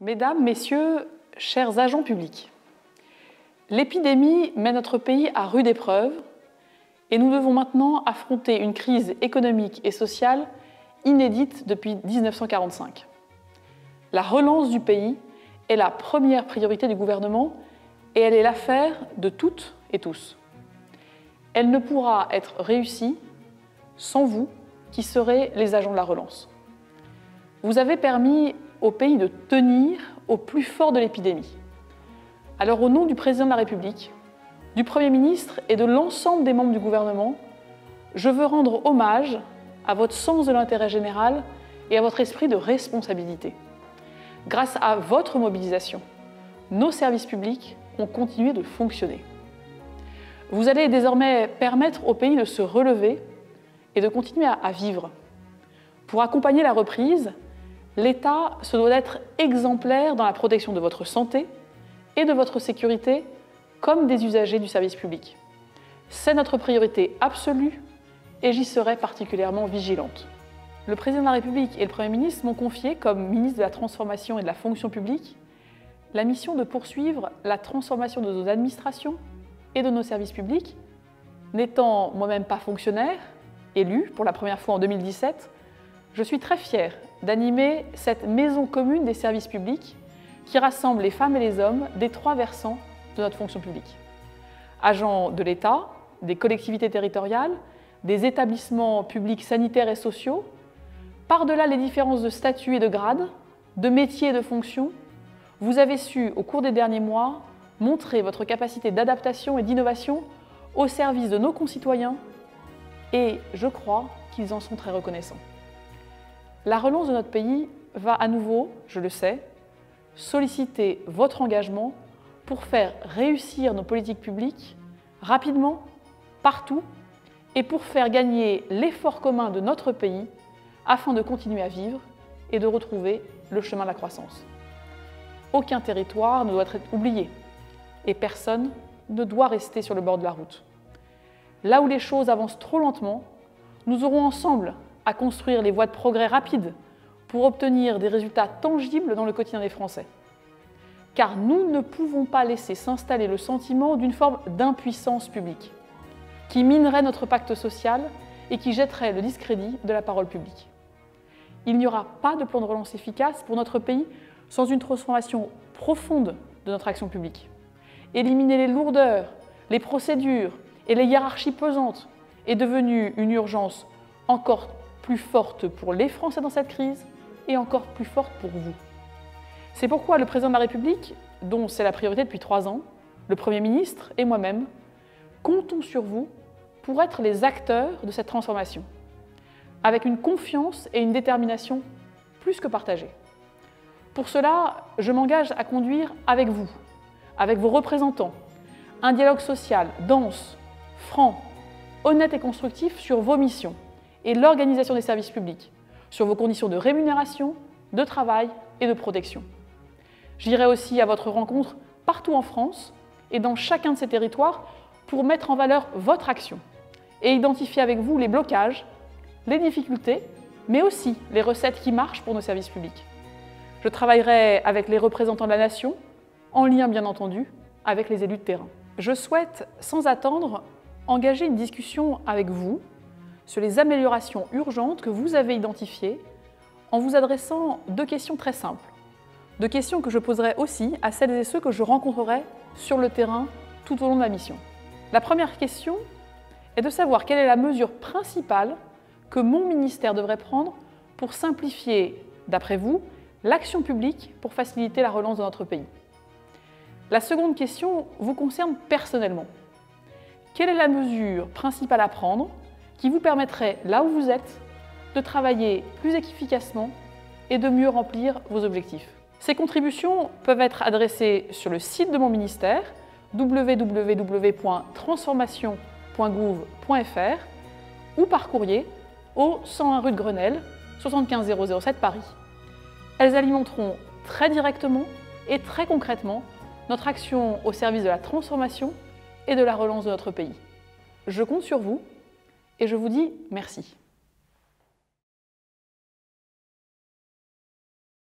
Mesdames, Messieurs, chers agents publics, l'épidémie met notre pays à rude épreuve et nous devons maintenant affronter une crise économique et sociale inédite depuis 1945. La relance du pays est la première priorité du gouvernement et elle est l'affaire de toutes et tous. Elle ne pourra être réussie sans vous, qui serez les agents de la relance. Vous avez permis au pays de tenir au plus fort de l'épidémie. Alors, au nom du Président de la République, du Premier ministre et de l'ensemble des membres du gouvernement, je veux rendre hommage à votre sens de l'intérêt général et à votre esprit de responsabilité. Grâce à votre mobilisation, nos services publics ont continué de fonctionner. Vous allez désormais permettre au pays de se relever et de continuer à vivre. Pour accompagner la reprise, l'État se doit d'être exemplaire dans la protection de votre santé et de votre sécurité comme des usagers du service public. C'est notre priorité absolue et j'y serai particulièrement vigilante. Le Président de la République et le Premier ministre m'ont confié, comme ministre de la Transformation et de la Fonction publique, la mission de poursuivre la transformation de nos administrations et de nos services publics. N'étant moi-même pas fonctionnaire, élu pour la première fois en 2017, je suis très fière d'animer cette maison commune des services publics qui rassemble les femmes et les hommes des trois versants de notre fonction publique. Agents de l'État, des collectivités territoriales, des établissements publics sanitaires et sociaux, par-delà les différences de statut et de grade, de métiers et de fonctions, vous avez su, au cours des derniers mois, montrer votre capacité d'adaptation et d'innovation au service de nos concitoyens et je crois qu'ils en sont très reconnaissants. La relance de notre pays va à nouveau, je le sais, solliciter votre engagement pour faire réussir nos politiques publiques rapidement, partout, et pour faire gagner l'effort commun de notre pays afin de continuer à vivre et de retrouver le chemin de la croissance. Aucun territoire ne doit être oublié et personne ne doit rester sur le bord de la route. Là où les choses avancent trop lentement, nous aurons ensemble à construire les voies de progrès rapides pour obtenir des résultats tangibles dans le quotidien des Français. Car nous ne pouvons pas laisser s'installer le sentiment d'une forme d'impuissance publique qui minerait notre pacte social et qui jetterait le discrédit de la parole publique. Il n'y aura pas de plan de relance efficace pour notre pays sans une transformation profonde de notre action publique. Éliminer les lourdeurs, les procédures et les hiérarchies pesantes est devenu une urgence encore plus forte pour les Français dans cette crise et encore plus forte pour vous. C'est pourquoi le Président de la République, dont c'est la priorité depuis 3 ans, le Premier ministre et moi-même, comptons sur vous pour être les acteurs de cette transformation, avec une confiance et une détermination plus que partagées. Pour cela, je m'engage à conduire avec vous, avec vos représentants, un dialogue social dense, franc, honnête et constructif sur vos missions et l'organisation des services publics, sur vos conditions de rémunération, de travail et de protection. J'irai aussi à votre rencontre partout en France et dans chacun de ces territoires pour mettre en valeur votre action et identifier avec vous les blocages, les difficultés, mais aussi les recettes qui marchent pour nos services publics. Je travaillerai avec les représentants de la nation, en lien bien entendu avec les élus de terrain. Je souhaite, sans attendre, engager une discussion avec vous sur les améliorations urgentes que vous avez identifiées en vous adressant 2 questions très simples. 2 questions que je poserai aussi à celles et ceux que je rencontrerai sur le terrain tout au long de ma mission. La première question est de savoir quelle est la mesure principale que mon ministère devrait prendre pour simplifier, d'après vous, l'action publique pour faciliter la relance de notre pays. La seconde question vous concerne personnellement. Quelle est la mesure principale à prendre qui vous permettrait, là où vous êtes, de travailler plus efficacement et de mieux remplir vos objectifs? Ces contributions peuvent être adressées sur le site de mon ministère www.transformation.gouv.fr ou par courrier au 101 rue de Grenelle, 75 007 Paris. Elles alimenteront très directement et très concrètement notre action au service de la transformation et de la relance de notre pays. Je compte sur vous et je vous dis merci.